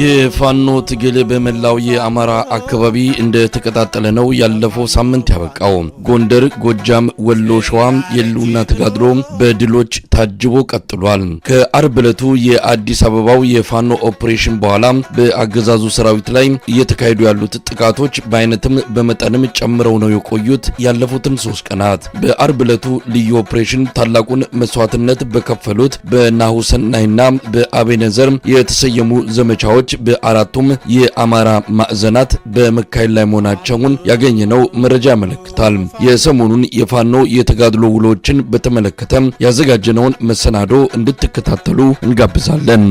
የፋኖ ትግል በመላው የአማራ አካባቢ እንደ ተቀጣጠለ ነው ያለፈው ሳምንት ያበቃው። ጎንደር፣ ጎጃም፣ ወሎ፣ ሸዋ የሉና ተጋድሎ በድሎች ታጅቦ ቀጥሏል። ከአርብ ዕለቱ የአዲስ አበባው የፋኖ ኦፕሬሽን በኋላ በአገዛዙ ሰራዊት ላይ እየተካሄዱ ያሉት ጥቃቶች በአይነትም በመጠንም ጨምረው ነው የቆዩት ያለፉትን 3 ቀናት። በአርብ ዕለቱ ልዩ ኦፕሬሽን ታላቁን መስዋዕትነት በከፈሉት በናሁሰናይና በአቤነዘር የተሰየሙ ዘመቻዎች በአራቱም የአማራ ማዕዘናት በመካሄድ ላይ መሆናቸውን ያገኘነው መረጃ ያመለክታል። የሰሞኑን የፋኖ የተጋድሎ ውሎችን በተመለከተ ያዘጋጀነውን መሰናዶ እንድትከታተሉ እንጋብዛለን።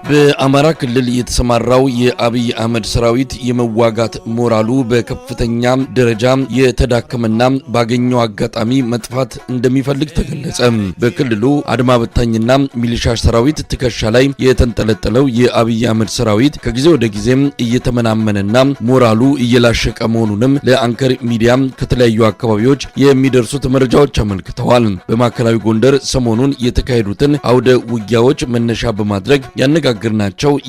በአማራ ክልል የተሰማራው የአብይ አህመድ ሰራዊት የመዋጋት ሞራሉ በከፍተኛ ደረጃ የተዳከመና ባገኘው አጋጣሚ መጥፋት እንደሚፈልግ ተገለጸ። በክልሉ አድማ በታኝና ሚሊሻ ሰራዊት ትከሻ ላይ የተንጠለጠለው የአብይ አህመድ ሰራዊት ከጊዜ ወደ ጊዜ እየተመናመነና ሞራሉ እየላሸቀ መሆኑንም ለአንከር ሚዲያ ከተለያዩ አካባቢዎች የሚደርሱት መረጃዎች አመልክተዋል። በማዕከላዊ ጎንደር ሰሞኑን የተካሄዱትን አውደ ውጊያዎች መነሻ በማድረግ ያነጋገርናቸው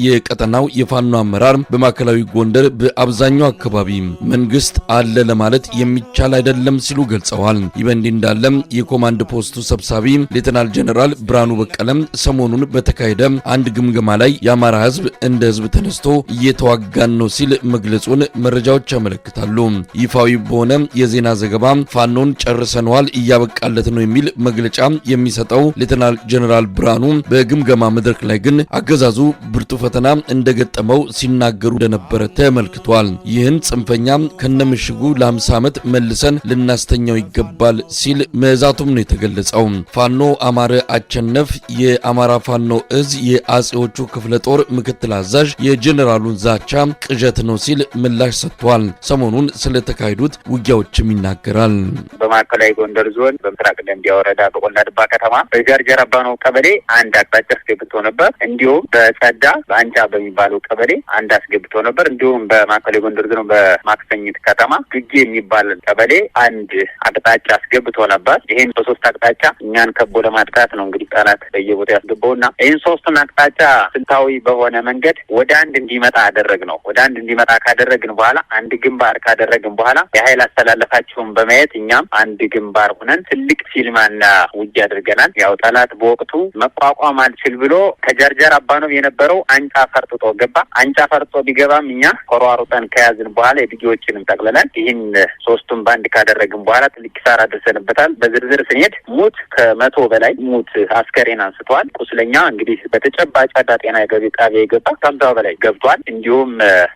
የቀጠናው የፋኖ አመራር በማዕከላዊ ጎንደር በአብዛኛው አካባቢ መንግስት አለ ለማለት የሚቻል አይደለም ሲሉ ገልጸዋል። ይህ በእንዲህ እንዳለ የኮማንድ ፖስቱ ሰብሳቢ ሌተናል ጀነራል ብርሃኑ በቀለም ሰሞኑን በተካሄደ አንድ ግምገማ ላይ የአማራ ህዝብ እንደ ህዝብ ተነስቶ እየተዋጋን ነው ሲል መግለጹን መረጃዎች ያመለክታሉ። ይፋዊ በሆነ የዜና ዘገባ ፋኖን ጨርሰነዋል እያበቃለት ነው የሚል መግለጫ የሚሰጠው ሌተናል ጀነራል ብርሃኑ በግምገማ መድረክ ላይ ግን አገዛዙ ብርቱ ፈተና እንደገጠመው ሲናገሩ እንደነበረ ተመልክቷል። ይህን ጽንፈኛ ከነምሽጉ ለ50 ዓመት መልሰን ልናስተኛው ይገባል ሲል መዛቱም ነው የተገለጸው። ፋኖ አማረ አቸነፍ የአማራ ፋኖ እዝ የአጼዎቹ ክፍለ ጦር ምክትል አዛዥ የጀነራሉን ዛቻ ቅዠት ነው ሲል ምላሽ ሰጥቷል። ሰሞኑን ስለተካሄዱት ውጊያዎችም ይናገራል። በማዕከላዊ ጎንደር ዞን በምስራቅ ደንቢያ ወረዳ በቆላድባ ከተማ በጃርጃር አባኖ ቀበሌ አንድ አቅጣጫ አስገብቶ ነበር። እንዲሁም በጸዳ በአንጫ በሚባለው ቀበሌ አንድ አስገብቶ ነበር። እንዲሁም በማዕከላዊ ጎንደር ዞን በማክሰኝት ከተማ ግጌ የሚባል ቀበሌ አንድ አቅጣጫ አስገብቶ ነበር። ይሄን በሶስት አቅጣጫ እኛን ከቦ ለማጥቃት ነው እንግዲህ ጠላት በየቦታው ያስገባውና ይሄን ሶስቱን አቅጣጫ ስልታዊ በሆነ መንገድ ወደ አንድ እንዲመጣ አደረግነው። ወደ አንድ እንዲመጣ ካደረግን በኋላ አንድ ግንባር ካደረግን በኋላ የኃይል አስተላለፋቸውን በማየት እኛም አንድ ግንባር ሆነን ትልቅ ፊልማና ውጊያ አድርገናል። ያው ጠላት በወቅቱ መቋቋም አልችል ብሎ ከጃርጃር አባኖ የነበረው አንጫ ፈርጥጦ ገባ። አንጫ ፈርጥጦ ቢገባም እኛ ኮሯሩጠን ከያዝን በኋላ የድጊዎችንም ጠቅለናል። ይህን ሶስቱን ባንድ ካደረግን በኋላ ትልቅ ኪሳራ ደርሰንበታል። በዝርዝር ስንሄድ ሙት ከ100 በላይ ሙት አስከሬን አንስተዋል። ቁስለኛ እንግዲህ በተጨባጭ ጤና ጣቢያ የገባ 50 በላይ ገብቷል። እንዲሁም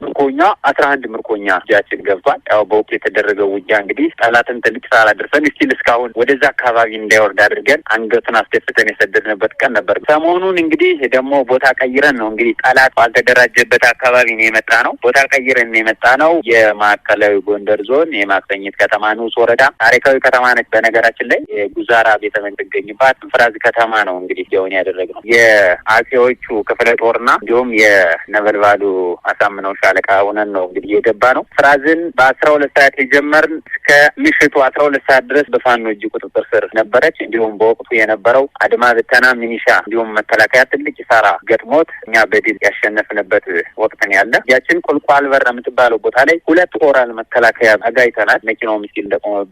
ምርኮኛ 11 ምርኮኛ እጃችን ገብቷል። ያው በወቅቱ የተደረገው ውጊያ እንግዲህ ጠላትን ትልቅ ኪሳራ ደርሰን እስቲል እስካሁን ወደዛ አካባቢ እንዳይወርድ አድርገን አንገቱን አስደፍተን የሰደድንበት ቀን ነበር። ሰሞኑን እንግዲህ ደግሞ ቦታ ቀይረን ነው እንግዲህ ጠላት ባልተደራጀበት አካባቢ ነው የመጣ ነው። ቦታ ቀይረን የመጣ ነው። የማዕከላዊ ጎንደር ዞን የማክሰኝት ከተማ ንዑስ ወረዳ ታሪካዊ ከተማ ነች። በነገራችን ላይ የጉዛራ ቤተ መንግስት ገኝባት ፍራዝ ከተማ ነው እንግዲህ ሊሆን ያደረግነው። የአጼዎቹ ክፍለ ጦርና እንዲሁም የነበልባሉ አሳምነው ሻለቃ ሆነን ነው እንግዲህ የገባ ነው። ፍራዝን በ12 ሰዓት የጀመርን እስከ ምሽቱ 12 ሰዓት ድረስ በፋኖ እጅ ቁጥጥር ስር ነበረች። እንዲሁም በወቅቱ የነበረው አድማ ብተና ሚኒሻ እንዲሁም መከላከያ ትልቅ ኪሳራ ገጥሞት እኛ በድል ያሸነፍንበት ወቅት ነው ያለ። ያችን ቁልቋል በር የምትባለው ቦታ ላይ 2 ኦራል መከላከያ አጋይተናል። መኪናው ምስኪን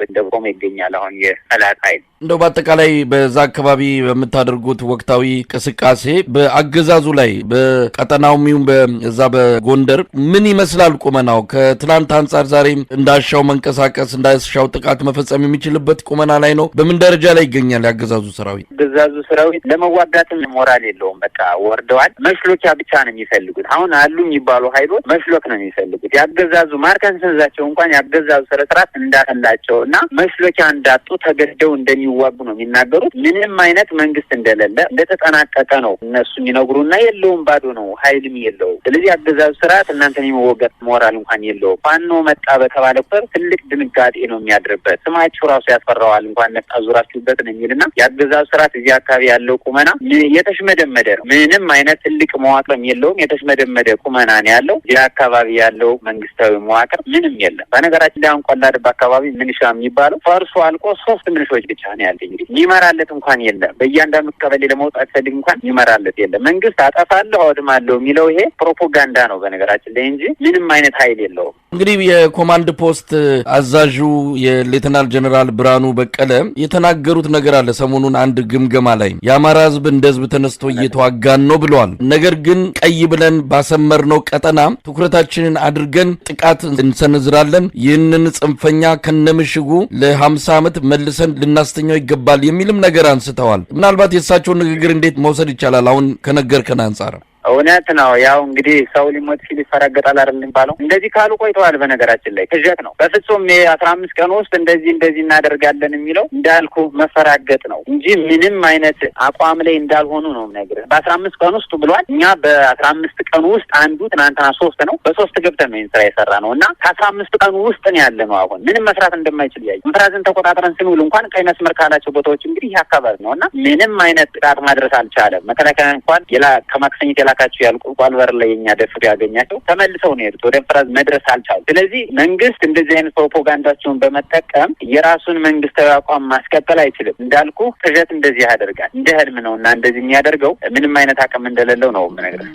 እንደቆመ ይገኛል። አሁን የጠላት ኃይል እንደው በአጠቃላይ በዛ አካባቢ በምታደርጉት ወቅታዊ እንቅስቃሴ በአገዛዙ ላይ በቀጠናውም ይሁን በዛ በጎንደር ምን ይመስላል ቁመናው? ከትላንት አንጻር ዛሬ እንዳሻው መንቀሳቀስ እንዳሻው ጥቃት መፈጸም የሚችልበት ቁመና ላይ ነው? በምን ደረጃ ላይ ይገኛል ያገዛዙ ሰራዊት? አገዛዙ ሰራዊት ለመዋጋትም ሞራል የለውም። በቃ ወርደዋል። መሽሎኪያ ብቻ ነው የሚፈልጉት። አሁን አሉ የሚባሉ ኃይሎች መሽሎክ ነው የሚፈልጉት። ያገዛዙ ማርከን ስንዛቸው እንኳን ያገዛዙ ስርዓት እንዳላቸው እና መሽሎኪያ እንዳጡ ተገደው እንደሚዋጉ ነው የሚናገሩት። ምንም አይነት መንግስት እንደሌለ እንደተጠናቀቀ ነው እነሱ የሚነግሩና የለውም፣ ባዶ ነው፣ ኃይልም የለው። ስለዚህ ያገዛዙ ስርዓት እናንተን የሚወጋት ሞራል እንኳን የለው። ፋኖ መጣ በተባለ ቁጥር ትልቅ ድንጋጤ ነው የሚያድርበት። ሶማሌ ቁመናችሁ ራሱ ያስፈራዋል እንኳን ነፍጥ አዙራችሁበት ነው የሚልና ያገዛዙ ስርዓት እዚህ አካባቢ ያለው ቁመና የተሽመደመደ ነው። ምንም አይነት ትልቅ መዋቅርም የለውም። የተሽመደመደ ቁመና ነው ያለው። እዚህ አካባቢ ያለው መንግስታዊ መዋቅር ምንም የለም። በነገራችን ላይ ቆላድባ አካባቢ ምንሻ የሚባለው ፈርሶ አልቆ 3 ምንሾች ብቻ ነው ያለው። እንግዲህ ይመራለት እንኳን የለም። በእያንዳንዱ ቀበሌ ለመውጣት ፈልግ እንኳን ይመራለት የለም። መንግስት አጠፋለሁ አወድማለሁ የሚለው ይሄ ፕሮፓጋንዳ ነው በነገራችን ላይ እንጂ ምንም አይነት ኃይል የለውም። እንግዲህ የኮማንድ ፖስት አዛዡ የሌተናል ጀነራል ብርሃኑ በቀለ የተናገሩት ነገር አለ። ሰሞኑን አንድ ግምገማ ላይ የአማራ ህዝብ እንደ ህዝብ ተነስቶ እየተዋጋን ነው ብለዋል። ነገር ግን ቀይ ብለን ባሰመርነው ቀጠና ትኩረታችንን አድርገን ጥቃት እንሰነዝራለን። ይህንን ጽንፈኛ ከነምሽጉ ለ50 ዓመት መልሰን ልናስተኛው ይገባል የሚልም ነገር አንስተዋል። ምናልባት የእሳቸውን ንግግር እንዴት መውሰድ ይቻላል? አሁን ከነገርከን አንጻር እውነት ነው። ያው እንግዲህ ሰው ሊሞት ሲል ይፈረገጣል አይደል የሚባለው። እንደዚህ ካሉ ቆይተዋል። በነገራችን ላይ ቅዠት ነው። በፍጹም የ15 ቀን ውስጥ እንደዚህ እናደርጋለን የሚለው እንዳልኩ መፈራገጥ ነው እንጂ ምንም አይነት አቋም ላይ እንዳልሆኑ ነው ነገር። በ15 ቀን ውስጥ ብሏል። እኛ በ15 ቀን ውስጥ አንዱ ትናንትና 3 ነው። በ3 ገብተን ነው ስራ የሰራ ነው እና ከ15 ቀን ውስጥ ነው ያለ ነው። አሁን ምንም መስራት እንደማይችል ያዩ ምፍራዝን ተቆጣጥረን ስንውል እንኳን ቀይ መስመር ካላቸው ቦታዎች እንግዲህ ይህ አካባቢ ነው እና ምንም አይነት ጥቃት ማድረስ አልቻለም። መከላከያ እንኳን ከማክሰኝት ካቸው ያልቁልቋል በር ላይ የኛ ደፍር ያገኛቸው ተመልሰው ነው የሄዱት። ወደ ፍራዝ መድረስ አልቻሉ። ስለዚህ መንግስት እንደዚህ አይነት ፕሮፓጋንዳቸውን በመጠቀም የራሱን መንግስታዊ አቋም ማስቀጠል አይችልም። እንዳልኩ ቅዠት እንደዚህ ያደርጋል። እንደ ህልም ነው እና እንደዚህ የሚያደርገው ምንም አይነት አቅም እንደሌለው ነው የምነግርህ።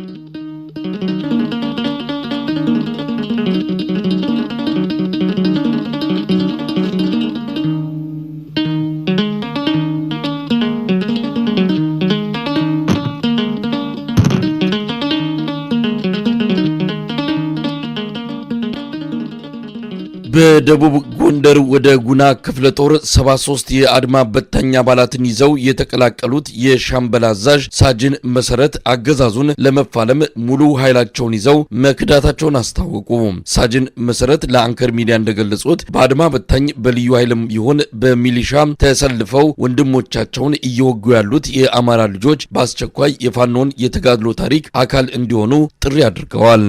በደቡብ ጎንደር ወደ ጉና ክፍለ ጦር 73 የአድማ በታኝ አባላትን ይዘው የተቀላቀሉት የሻምበል አዛዥ ሳጅን መሰረት አገዛዙን ለመፋለም ሙሉ ኃይላቸውን ይዘው መክዳታቸውን አስታወቁ። ሳጅን መሰረት ለአንከር ሚዲያ እንደገለጹት በአድማ በታኝ በልዩ ኃይልም ይሁን በሚሊሻ ተሰልፈው ወንድሞቻቸውን እየወጉ ያሉት የአማራ ልጆች በአስቸኳይ የፋኖን የተጋድሎ ታሪክ አካል እንዲሆኑ ጥሪ አድርገዋል።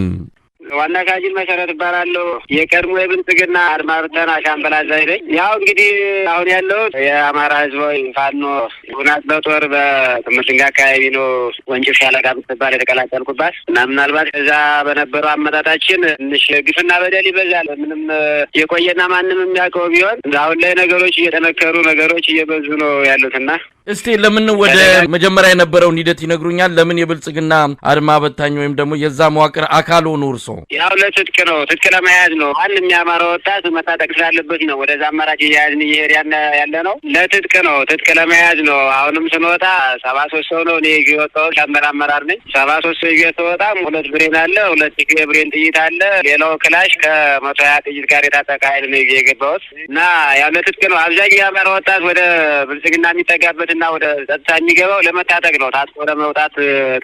ዋና ሳጅን መሰረት እባላለሁ። የቀድሞ የብልጽግና አድማ ብተና ሻምበል አዛዥ ነኝ። ያው እንግዲህ አሁን ያለው የአማራ ህዝባዊ ፋኖ ጉና ክፍለ ጦር በትምህርት አካባቢ ነው ወንጭፍ ሻለቃ ብትባል የተቀላቀልኩባት እና ምናልባት ከዛ በነበረው አመጣጣችን ትንሽ ግፍና በደል ይበዛል። ምንም የቆየና ማንም የሚያውቀው ቢሆን አሁን ላይ ነገሮች እየጠነከሩ ነገሮች እየበዙ ነው ያሉትና እስቲ ለምን ወደ መጀመሪያ የነበረውን ሂደት ይነግሩኛል? ለምን የብልጽግና አድማ በታኝ ወይም ደግሞ የዛ መዋቅር አካል ሆኑ? እርሶ ያው ለትጥቅ ነው፣ ትጥቅ ለመያዝ ነው። ማንም የአማራ ወጣት መታጠቅ ስላለበት ነው ወደዛ አማራጭ እየያዝን እየሄድን ያለ ነው። ለትጥቅ ነው፣ ትጥቅ ለመያዝ ነው። አሁንም ስንወጣ 73 ሰው ነው። እኔ የወጣው ሻምበል አመራር ነኝ። 73 ሰው እየተወጣ 2 ብሬን አለ፣ 2 ብሬን ጥይት አለ፣ ሌላው ክላሽ ከ120 ጥይት ጋር የታጠቀ ኃይል ነው የገባሁት እና ያው ለትጥቅ ነው። አብዛኛው የአማራ ወጣት ወደ ብልጽግና የሚጠጋበት እና ወደ ጸጥታ የሚገባው ለመታጠቅ ነው። ታጥቆ ለመውጣት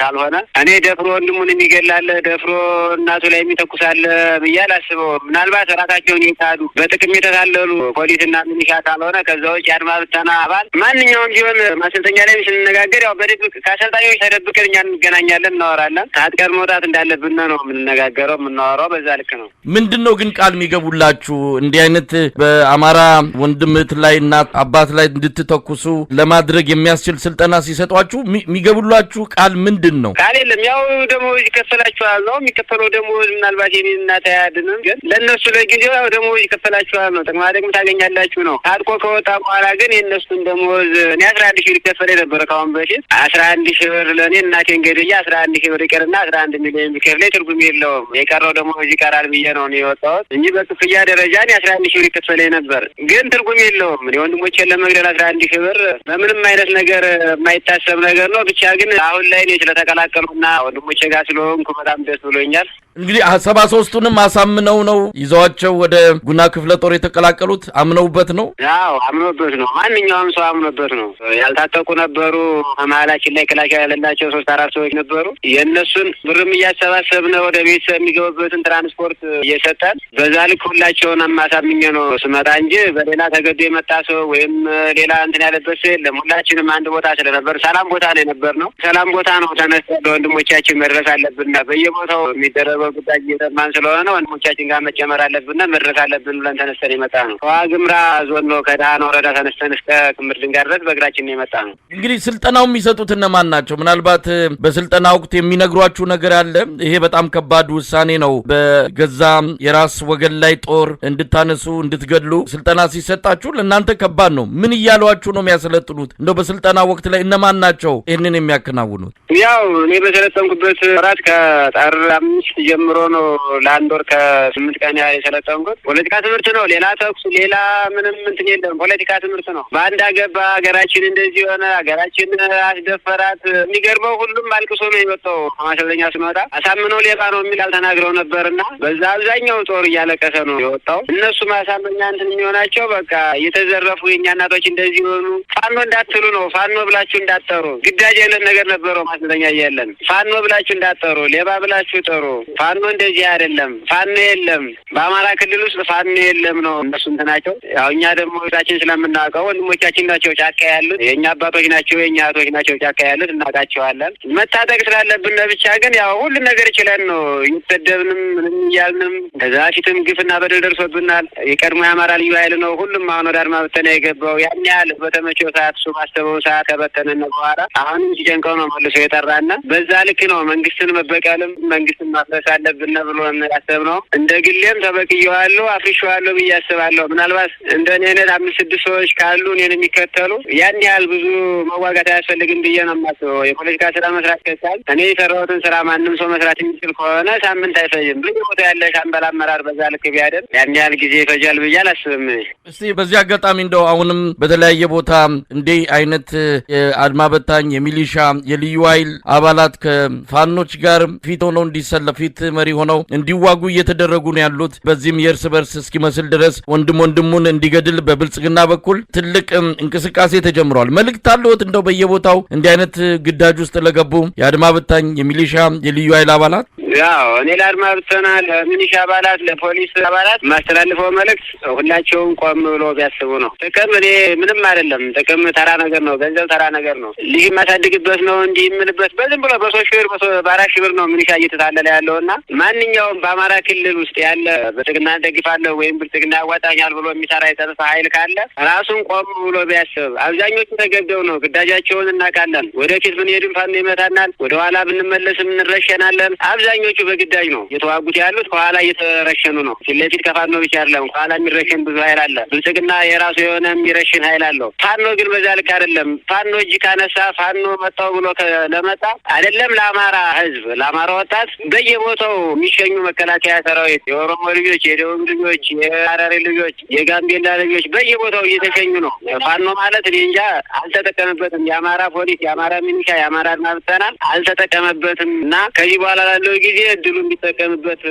ካልሆነ እኔ ደፍሮ ወንድሙን የሚገላለ ደፍሮ እናቱ ላይ የሚተኩሳለ ብዬ አላስበውም። ምናልባት ራሳቸውን የካዱ በጥቅም የተታለሉ ፖሊስና ሚሊሻ ካልሆነ ከዛ ውጭ አድማ ብተና አባል ማንኛውም ቢሆን ማሰልጠኛ ላይ ስንነጋገር ያው በድብቅ ከአሰልጣኞች ተደብቀን እኛ እንገናኛለን፣ እናወራለን። ታጥቀን መውጣት እንዳለብን ነው የምንነጋገረው፣ የምናወራው በዛ ልክ ነው። ምንድን ነው ግን ቃል የሚገቡላችሁ እንዲህ አይነት በአማራ ወንድምት ላይ እናት አባት ላይ እንድትተኩሱ ለማድረግ የሚያስችል ስልጠና ሲሰጧችሁ የሚገቡላችሁ ቃል ምንድን ነው? ቃል የለም። ያው ደሞዝ ይከፈላችኋል ነው የሚከፈለው። ደሞዝ ምናልባት የኔ እናት አያድንም፣ ግን ለእነሱ ለጊዜው ያው ደሞዝ ይከፈላችኋል ነው፣ ጥቅማ ጥቅም ታገኛላችሁ ነው። ታጥቆ ከወጣ በኋላ ግን የእነሱን ደሞዝ እኔ 11 ሺህ ብር ይከፈል የነበረ ካሁን በፊት 11 ሺህ ብር ለእኔ እናቴን ገድዬ 11 ሺህ ብር ይቀርና 11 ሚሊዮን ቢከፍለኝ ትርጉም የለውም። የቀረው ደሞዝ ይቀራል ብዬ ነው እኔ የወጣሁት እንጂ በክፍያ ደረጃ እኔ 11 ሺህ ብር ይከፈለኝ ነበር፣ ግን ትርጉም የለውም። እኔ ወንድሞቼን ለመግደል 11 ሺህ ብር በምንም አይነት ነገር የማይታሰብ ነገር ነው። ብቻ ግን አሁን ላይ እኔ ስለተቀላቀልኩና ወንድሞቼ ጋር ስለሆንኩ በጣም ደስ ብሎኛል። እንግዲህ 73ቱንም አሳምነው ነው ይዘዋቸው ወደ ጉና ክፍለ ጦር የተቀላቀሉት። አምነውበት ነው? ያው አምነውበት ነው። ማንኛውም ሰው አምነውበት ነው። ያልታጠቁ ነበሩ፣ ከመሀላችን ላይ ክላሽ ያለላቸው 3-4 ሰዎች ነበሩ። የእነሱን ብርም እያሰባሰብን ወደ ቤተሰብ የሚገቡበትን ትራንስፖርት እየሰጠን በዛ ልክ ሁላቸውን አማሳምኜ ነው ስመጣ እንጂ በሌላ ተገዶ የመጣ ሰው ወይም ሌላ እንትን ያለበት ሰው የለም። ሁላችንም አንድ ቦታ ስለነበር ሰላም ቦታ ነው የነበር ነው። ሰላም ቦታ ነው ተነስተን ለወንድሞቻችን መድረስ አለብንና በየቦታው የሚደረገው ጉዳይ ግዳጅ እየሰማን ስለሆነ ወንድሞቻችን ጋር መጨመር አለብንና መድረስ አለብን ብለን ተነስተን የመጣ ነው። ከዋግምራ ዞን ነው ከዳህና ወረዳ ተነስተን እስከ ክምር ድንጋይ ድረስ በእግራችን ነው የመጣ ነው። እንግዲህ ስልጠናው የሚሰጡት እነማን ናቸው? ምናልባት በስልጠና ወቅት የሚነግሯችሁ ነገር አለ? ይሄ በጣም ከባድ ውሳኔ ነው። በገዛ የራስ ወገን ላይ ጦር እንድታነሱ እንድትገድሉ ስልጠና ሲሰጣችሁ ለእናንተ ከባድ ነው። ምን እያሏችሁ ነው የሚያሰለጥኑት? እንደው በስልጠና ወቅት ላይ እነማን ናቸው ይህንን የሚያከናውኑት? ያው እኔ በሰለጠንኩበት ወራት ከጥር 5 ጀምሮ ነው ለአንድ ወር ከ8 ቀን ያህል የሰለጠንኩት። ፖለቲካ ትምህርት ነው። ሌላ ተኩስ ሌላ ምንም እንትን የለም። ፖለቲካ ትምህርት ነው። በአንድ አገባ ሀገራችን እንደዚህ ሆነ፣ ሀገራችን አስደፈራት። የሚገርመው ሁሉም አልቅሶ ነው የወጣው። ከማሰልጠኛ ስንወጣ አሳምነው ሌባ ነው የሚል አልተናግረው ነበርና በዛ አብዛኛው ጦር እያለቀሰ ነው የወጣው። እነሱ ማሳመኛ እንትን የሚሆናቸው በቃ እየተዘረፉ የኛ እናቶች እንደዚህ ሆኑ። ፋኖ እንዳትሉ ነው። ፋኖ ብላችሁ እንዳትጠሩ። ግዳጅ ያለን ነገር ነበረው ማሰልጠኛ እያለን ፋኖ ብላችሁ እንዳትጠሩ፣ ሌባ ብላችሁ ጠሩ። ፋኖ እንደዚህ አይደለም። ፋኖ የለም። በአማራ ክልል ውስጥ ፋኖ የለም ነው እነሱ እንትናቸው። ያው እኛ ደግሞ ታችን ስለምናውቀው ወንድሞቻችን ናቸው ጫካ ያሉት፣ የኛ አባቶች ናቸው፣ የኛ እህቶች ናቸው ጫካ ያሉት፣ እናውቃቸዋለን። መታጠቅ ስላለብን ብቻ ግን ያው ሁሉ ነገር ችለን ነው እየተሰደብንም ምንም እያልንም ከዛ ፊትም ግፍና በደል ደርሶብናል። የቀድሞ የአማራ ልዩ ኃይል ነው ሁሉም አሁን ወደ አድማ ብተና የገባው። ያን ያህል በተመቸው ሰዓት እሱ ማስተበው ሰዓት ከበተነን በኋላ አሁንም ሲጨንቀው ነው መልሶ የጠራና በዛ ልክ ነው መንግስትን መበቀልም መንግስትን ማፍረስ አለብን ብሎ ያሰብነው። እንደ ግሌም ተበቅየዋለሁ አፍርሼዋለሁ ብዬ አስባለሁ። ምናልባት እንደ እኔ አይነት 5-6 ሰዎች ካሉ እኔን የሚከተሉ ያን ያህል ብዙ መዋጋት አያስፈልግም ብዬ ነው የማስበው። የፖለቲካ ስራ መስራት ከቻል እኔ የሰራሁትን ስራ ማንም ሰው መስራት የሚችል ከሆነ ሳምንት አይፈጅም። ብዙ ቦታ ያለ ሻምበል አመራር በዛ ልክ ቢያደርግ ያን ያህል ጊዜ ይፈጃል ብዬ አላስብም። እስቲ በዚህ አጋጣሚ እንደው አሁንም በተለያየ ቦታ እንዲህ አይነት የአድማ በታኝ የሚሊሻ የልዩ ኃይል አባላት ከፋኖች ጋር ፊት ሆነው እንዲሰለፉ ፊት መሪ ሆነው እንዲዋጉ እየተደረጉ ነው ያሉት። በዚህም የእርስ በርስ እስኪመስል ድረስ ወንድሙን እንዲገድል በብልጽግና በኩል ትልቅ እንቅስቃሴ ተጀምሯል። መልእክት አለዎት እንደው በየቦታው እንዲህ አይነት ግዳጅ ውስጥ ለገቡ የአድማ በታኝ የሚሊሻ የልዩ ኃይል አባላት? ያው እኔ ለአድማ ብተና ለሚሊሻ አባላት ለፖሊስ አባላት ማስተላልፈው መልእክት ሁላቸውም ቆም ብሎ ቢያስቡ ነው። ጥቅም እኔ ምንም አይደለም። ጥቅም ተራ ነገር ነው። ገንዘብ ተራ ነገር ነው። ልጅ የማሳድግበት ነው እንዲህ የምልበት በዝም ብሎ በ3 ሺህ ብር በ4 ሺህ ብር ነው ሚሊሻ እየተታለለ ያለውና ማንኛውም በአማራ ክልል ውስጥ ያለ ብልጽግና ደግፋለሁ ወይም ብልጽግና ያዋጣኛል ብሎ የሚሰራ የጸጥታ ኃይል ካለ ራሱን ቆም ብሎ ቢያስብ። አብዛኞቹ ተገደው ነው። ግዳጃቸውን እናውቃለን። ወደፊት ብንሄድም ፋኖ ይመታናል፣ ወደ ኋላ ብንመለስም እንረሸናለን። አብዛኞቹ በግዳጅ ነው የተዋጉት ያሉት። ከኋላ እየተረሸኑ ነው። ፊት ለፊት ከፋኖ ብቻ አይደለም፣ ከኋላ የሚረሸን ብዙ ኃይል አለ። ብልጽግና የራሱ የሆነ የሚረሽን ኃይል አለው። ፋኖ ግን በዛ ልክ አይደለም። ፋኖ እጅ ካነሳ ፋኖ መጣው ብሎ ለመጣ አይደለም ለአማራ ህዝብ ለአማራ ወጣት በየቦታው የሚሸኙ መከላከያ ሰራዊት፣ የኦሮሞ ልጆች፣ የደቡብ ልጆች፣ የሐረሪ ልጆች፣ የጋምቤላ ልጆች በየቦታው እየተሸኙ ነው። ፋኖ ማለት እኔ እንጃ አልተጠቀምበትም። የአማራ ፖሊስ፣ የአማራ ሚሊሻ፣ የአማራ አድማ ብተና አልተጠቀምበትም እና ከዚህ በኋላ ላለው ጊዜ እድሉ እንዲጠቀምበት።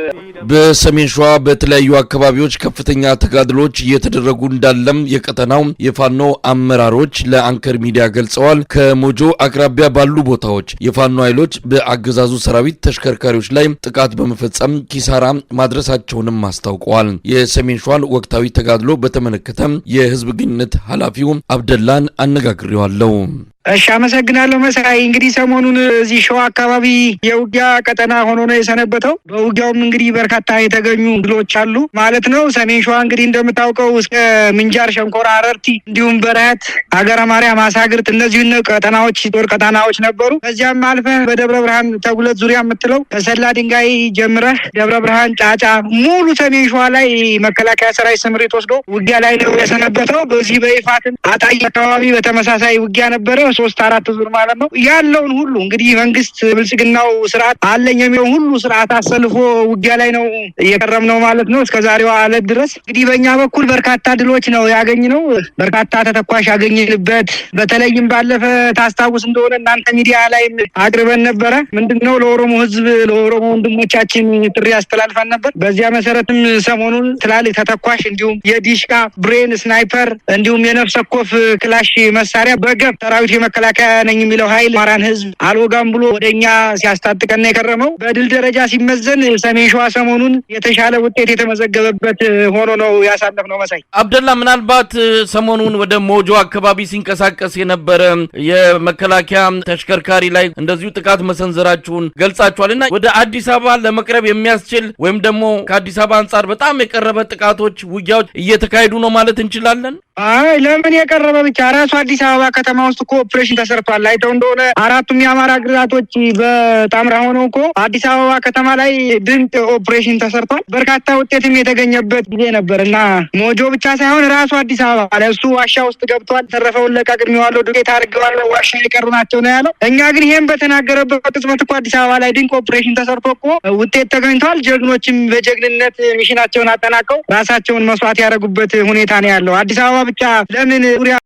በሰሜን ሸዋ በተለያዩ አካባቢዎች ከፍተኛ ተጋድሎች እየተደረጉ እንዳለም የቀጠናው የፋኖ አመራሮች ለአንከር ሚዲያ ገልጸዋል። ከሞጆ አቅራቢያ ባሉ ቦታዎች የፋኖ ኃይሎች በአገዛዙ ሰራዊት ተሽከርካሪዎች ላይ ጥቃት በመፈጸም ኪሳራ ማድረሳቸውንም አስታውቀዋል። የሰሜን ሸዋን ወቅታዊ ተጋድሎ በተመለከተ የህዝብ ግንኙነት ኃላፊው አብደላን አነጋግሬዋለሁ። እሺ፣ አመሰግናለሁ መሳይ። እንግዲህ ሰሞኑን እዚህ ሸዋ አካባቢ የውጊያ ቀጠና ሆኖ ነው የሰነበተው። በውጊያውም እንግዲህ በርካታ የተገኙ ድሎች አሉ ማለት ነው። ሰሜን ሸዋ እንግዲህ እንደምታውቀው እስከ ምንጃር፣ ሸንኮራ፣ አረርቲ እንዲሁም በረሀት፣ ሀገረ ማርያም፣ አሳግርት እነዚህ ቀጠናዎች ጦር ቀጠናዎች ነበሩ። ከዚያም አልፈህ በደብረ ብርሃን ተጉለት ዙሪያ የምትለው ከሰላ ድንጋይ ጀምረህ ደብረ ብርሃን፣ ጫጫ ሙሉ ሰሜን ሸዋ ላይ መከላከያ ሰራዊት ስምሪት ወስዶ ውጊያ ላይ ነው የሰነበተው። በዚህ በይፋትም አጣይ አካባቢ በተመሳሳይ ውጊያ ነበረ። 3-4 ዙር ማለት ነው። ያለውን ሁሉ እንግዲህ መንግስት ብልጽግናው ስርዓት አለኝ የሚለው ሁሉ ስርዓት አሰልፎ ውጊያ ላይ ነው እየቀረብነው ማለት ነው። እስከ ዛሬዋ ዕለት ድረስ እንግዲህ በእኛ በኩል በርካታ ድሎች ነው ያገኝነው። በርካታ ተተኳሽ ያገኘንበት፣ በተለይም ባለፈ ታስታውስ እንደሆነ እናንተ ሚዲያ ላይ አቅርበን ነበረ። ምንድነው ለኦሮሞ ህዝብ ለኦሮሞ ወንድሞቻችን ጥሪ አስተላልፈን ነበር። በዚያ መሰረትም ሰሞኑን ትላልቅ ተተኳሽ እንዲሁም የዲሽቃ ብሬን፣ ስናይፐር እንዲሁም የነፍስ ወከፍ ክላሽ መሳሪያ በገፍ ሰራዊት መከላከያ ነኝ የሚለው ኃይል አማራን ህዝብ አልወጋም ብሎ ወደኛ ሲያስታጥቀና የከረመው በድል ደረጃ ሲመዘን ሰሜን ሸዋ ሰሞኑን የተሻለ ውጤት የተመዘገበበት ሆኖ ነው ያሳለፍነው። መሳይ አብደላ፣ ምናልባት ሰሞኑን ወደ ሞጆ አካባቢ ሲንቀሳቀስ የነበረ የመከላከያ ተሽከርካሪ ላይ እንደዚሁ ጥቃት መሰንዘራችሁን ገልጻችኋልና ወደ አዲስ አበባ ለመቅረብ የሚያስችል ወይም ደግሞ ከአዲስ አበባ አንጻር በጣም የቀረበ ጥቃቶች፣ ውጊያዎች እየተካሄዱ ነው ማለት እንችላለን? አይ ለምን የቀረበ ብቻ ራሱ አዲስ አበባ ከተማ ውስጥ እኮ ኦፕሬሽን ተሰርቷል። አይተው እንደሆነ አራቱም የአማራ ግዛቶች በጣምራ ሆነው እኮ አዲስ አበባ ከተማ ላይ ድንቅ ኦፕሬሽን ተሰርቷል። በርካታ ውጤትም የተገኘበት ጊዜ ነበር እና ሞጆ ብቻ ሳይሆን ራሱ አዲስ አበባ ለሱ ዋሻ ውስጥ ገብቷል። ተረፈውን ለቃቅሚዋለሁ ዱቄት አድርገዋለሁ ዋሻ የቀሩ ናቸው ነው ያለው። እኛ ግን ይሄን በተናገረበት ቅጽበት እኮ አዲስ አበባ ላይ ድንቅ ኦፕሬሽን ተሰርቶ እኮ ውጤት ተገኝቷል። ጀግኖችም በጀግንነት ሚሽናቸውን አጠናቀው ራሳቸውን መስዋዕት ያደረጉበት ሁኔታ ነው ያለው። አዲስ አበባ ብቻ ለምን